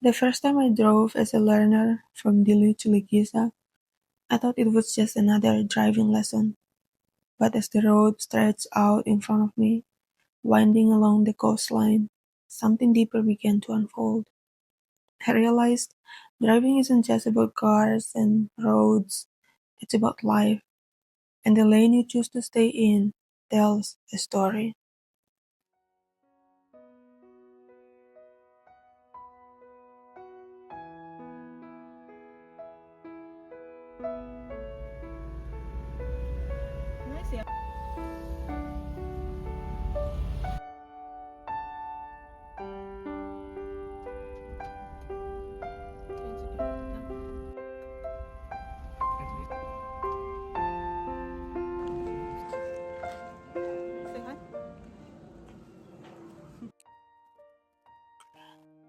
The first time I drove as a learner from Dili to Legisa, I thought it was just another driving lesson. But as the road stretched out in front of me, winding along the coastline, something deeper began to unfold. I realized driving isn't just about cars and roads, it's about life, and the lane you choose to stay in tells a story.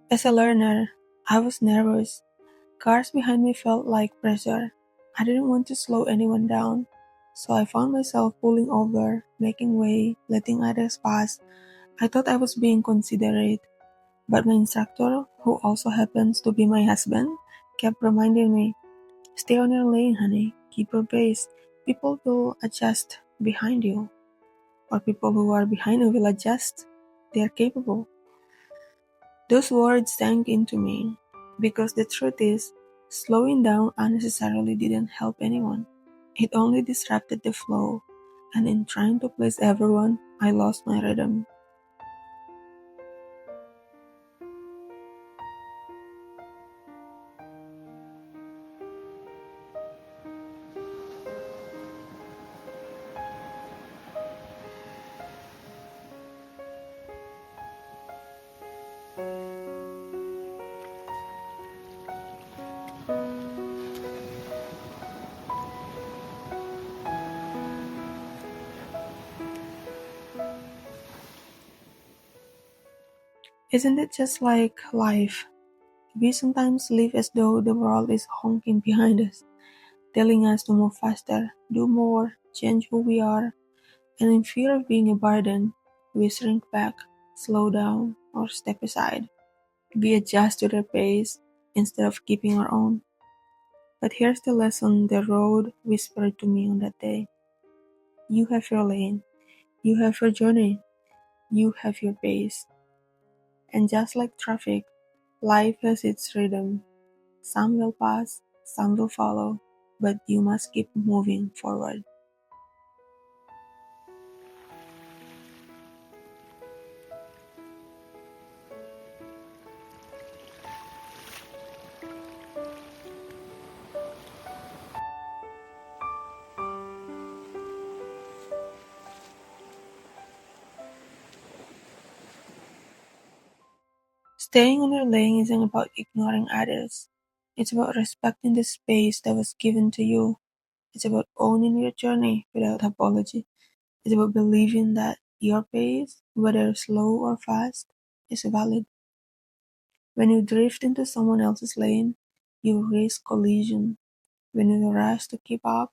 As a learner, I was nervous. Cars behind me felt like pressure. I didn't want to slow anyone down, so I found myself pulling over, making way, letting others pass. I thought I was being considerate, but my instructor, who also happens to be my husband, kept reminding me, "Stay on your lane, honey. Keep your pace. People will adjust behind you, or people who are behind you will adjust. They are capable." Those words sank into me, because the truth is, slowing down unnecessarily didn't help anyone. It only disrupted the flow, and in trying to please everyone, I lost my rhythm. Isn't it just like life? We sometimes live as though the world is honking behind us, telling us to move faster, do more, change who we are, and in fear of being a burden, we shrink back, slow down, or step aside. We adjust to their pace instead of keeping our own. But here's the lesson the road whispered to me on that day. You have your lane, you have your journey, you have your pace. And just like traffic, life has its rhythm. Some will pass, some will follow, but you must keep moving forward. Staying on your lane isn't about ignoring others. It's about respecting the space that was given to you. It's about owning your journey without apology. It's about believing that your pace, whether slow or fast, is valid. When you drift into someone else's lane, you risk collision. When you rush to keep up,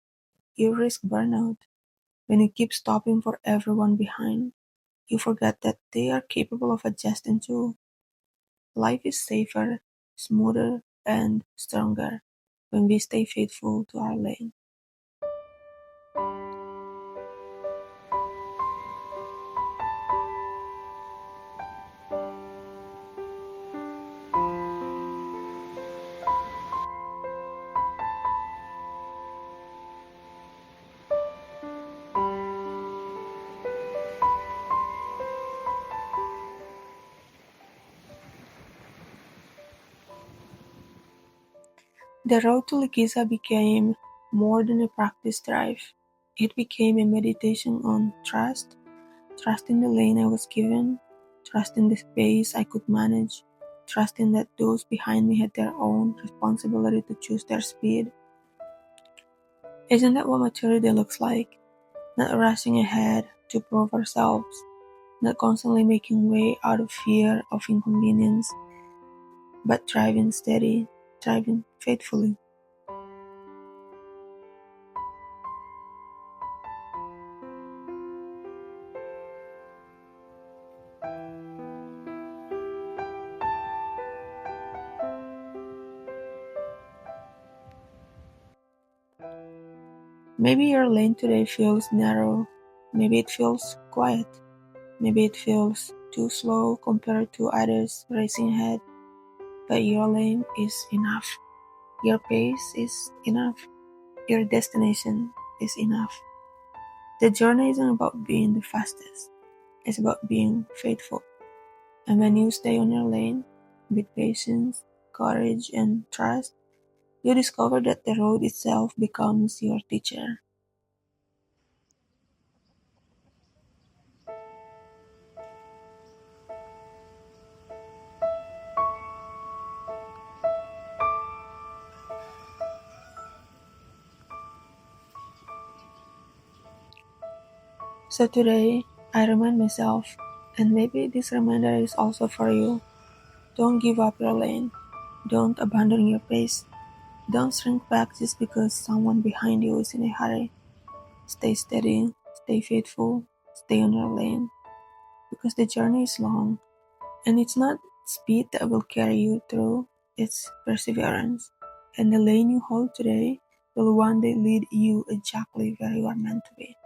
you risk burnout. When you keep stopping for everyone behind, you forget that they are capable of adjusting too. Life is safer, smoother, and stronger when we stay faithful to our lane. The road to Likiza became more than a practice drive. It became a meditation on trust, trusting the lane I was given, trusting the space I could manage, trusting that those behind me had their own responsibility to choose their speed. Isn't that what maturity looks like? Not rushing ahead to prove ourselves, not constantly making way out of fear of inconvenience, but driving steady, driving faithfully. Maybe your lane today feels narrow, maybe it feels quiet, maybe it feels too slow compared to others racing ahead, but your lane is enough. Your pace is enough. Your destination is enough. The journey isn't about being the fastest, it's about being faithful. And when you stay on your lane with patience, courage, and trust, you discover that the road itself becomes your teacher. So today, I remind myself, and maybe this reminder is also for you, don't give up your lane. Don't abandon your pace. Don't shrink back just because someone behind you is in a hurry. Stay steady, stay faithful, stay on your lane. Because the journey is long, and it's not speed that will carry you through, it's perseverance. And the lane you hold today will one day lead you exactly where you are meant to be.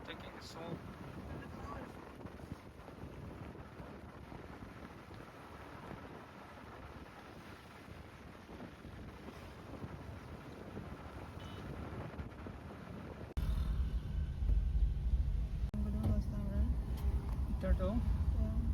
Taking the salt. Turtle? Yeah.